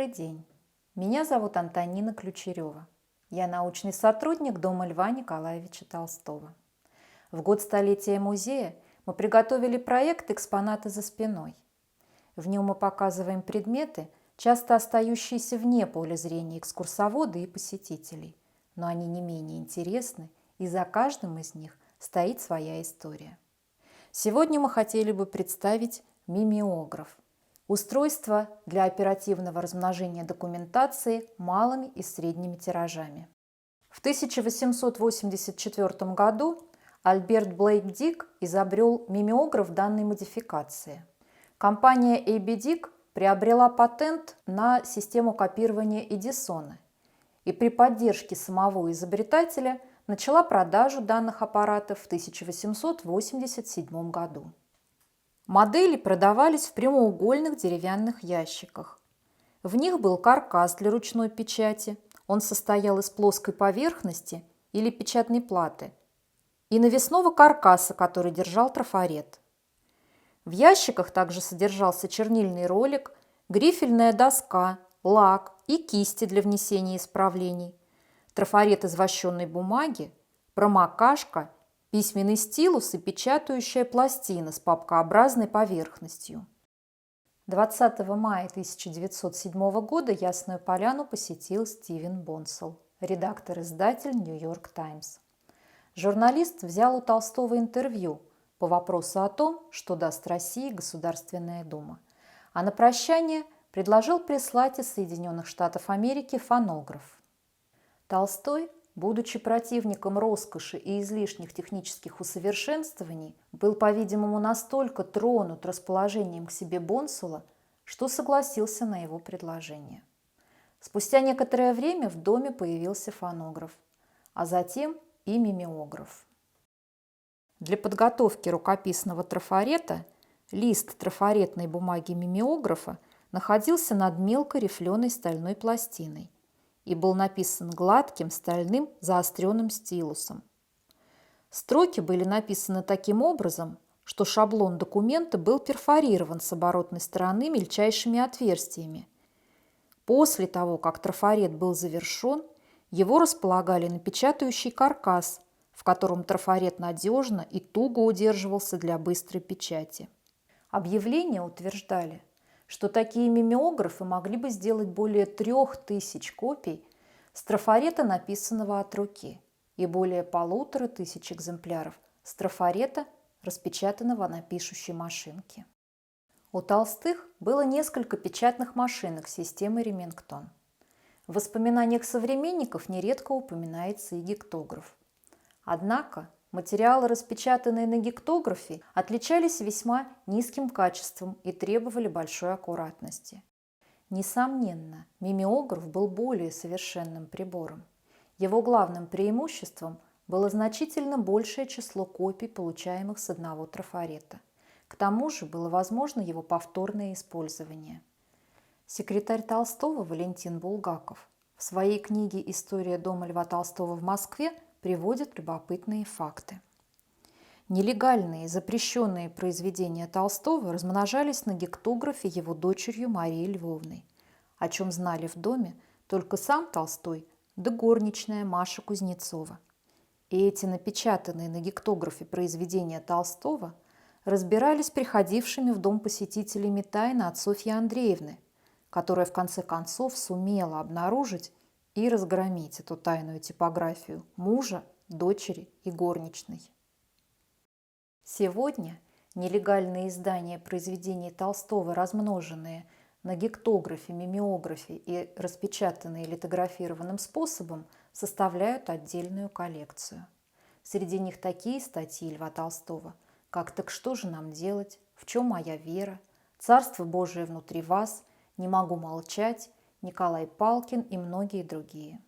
Добрый день. Меня зовут Антонина Ключерева. Я научный сотрудник Дома Льва Николаевича Толстого. В год столетия музея мы приготовили проект «Экспонаты за спиной». В нем мы показываем предметы, часто остающиеся вне поля зрения экскурсовода и посетителей, но они не менее интересны, и за каждым из них стоит своя история. Сегодня мы хотели бы представить мимеограф – устройство для оперативного размножения документации малыми и средними тиражами. В 1884 году Альберт Блейк Дик изобрел мимеограф данной модификации. Компания A.B. Dick приобрела патент на систему копирования Эдисона и при поддержке самого изобретателя начала продажу данных аппаратов в 1887 году. Модели продавались в прямоугольных деревянных ящиках. В них был каркас для ручной печати, он состоял из плоской поверхности или печатной платы, и навесного каркаса, который держал трафарет. В ящиках также содержался чернильный ролик, грифельная доска, лак и кисти для внесения исправлений, трафарет из вощеной бумаги, промокашка, письменный стилус и печатающая пластина с папкообразной поверхностью. 20 мая 1907 года Ясную Поляну посетил Стивен Бонсел, редактор-издатель «Нью-Йорк Таймс». Журналист взял у Толстого интервью по вопросу о том, что даст России Государственная Дума, а на прощание предложил прислать из Соединенных Штатов Америки фонограф. Толстой, будучи противником роскоши и излишних технических усовершенствований, был, по-видимому, настолько тронут расположением к себе Бонсула, что согласился на его предложение. Спустя некоторое время в доме появился фонограф, а затем и мимеограф. Для подготовки рукописного трафарета лист трафаретной бумаги мимеографа находился над мелко рифленой стальной пластиной и был написан гладким стальным заостренным стилусом. Строки были написаны таким образом, что шаблон документа был перфорирован с оборотной стороны мельчайшими отверстиями. После того, как трафарет был завершен, его располагали на печатающий каркас, в котором трафарет надежно и туго удерживался для быстрой печати. Объявления утверждали, что такие мимеографы могли бы сделать более 3000 копий с трафарета, написанного от руки, и более 1500 экземпляров с трафарета, распечатанного на пишущей машинке. У Толстых было несколько печатных машинок системы Ремингтон. В воспоминаниях современников нередко упоминается и гектограф. Однако материалы, распечатанные на гектографе, отличались весьма низким качеством и требовали большой аккуратности. Несомненно, мимеограф был более совершенным прибором. Его главным преимуществом было значительно большее число копий, получаемых с одного трафарета. К тому же было возможно его повторное использование. Секретарь Толстого Валентин Булгаков в своей книге «История дома Льва Толстого в Москве» приводит любопытные факты. Нелегальные, запрещенные произведения Толстого размножались на гектографе его дочерью Марией Львовной, о чем знали в доме только сам Толстой да горничная Маша Кузнецова. И эти напечатанные на гектографе произведения Толстого разбирались приходившими в дом посетителями тайно от Софьи Андреевны, которая в конце концов сумела обнаружить и разгромить эту тайную типографию мужа, дочери и горничной. Сегодня нелегальные издания произведений Толстого, размноженные на гектографе, мимеографе и распечатанные литографированным способом, составляют отдельную коллекцию. Среди них такие статьи Льва Толстого, как «Так что же нам делать?», «В чем моя вера?», «Царство Божие внутри вас?», «Не могу молчать», Николай Палкин и многие другие.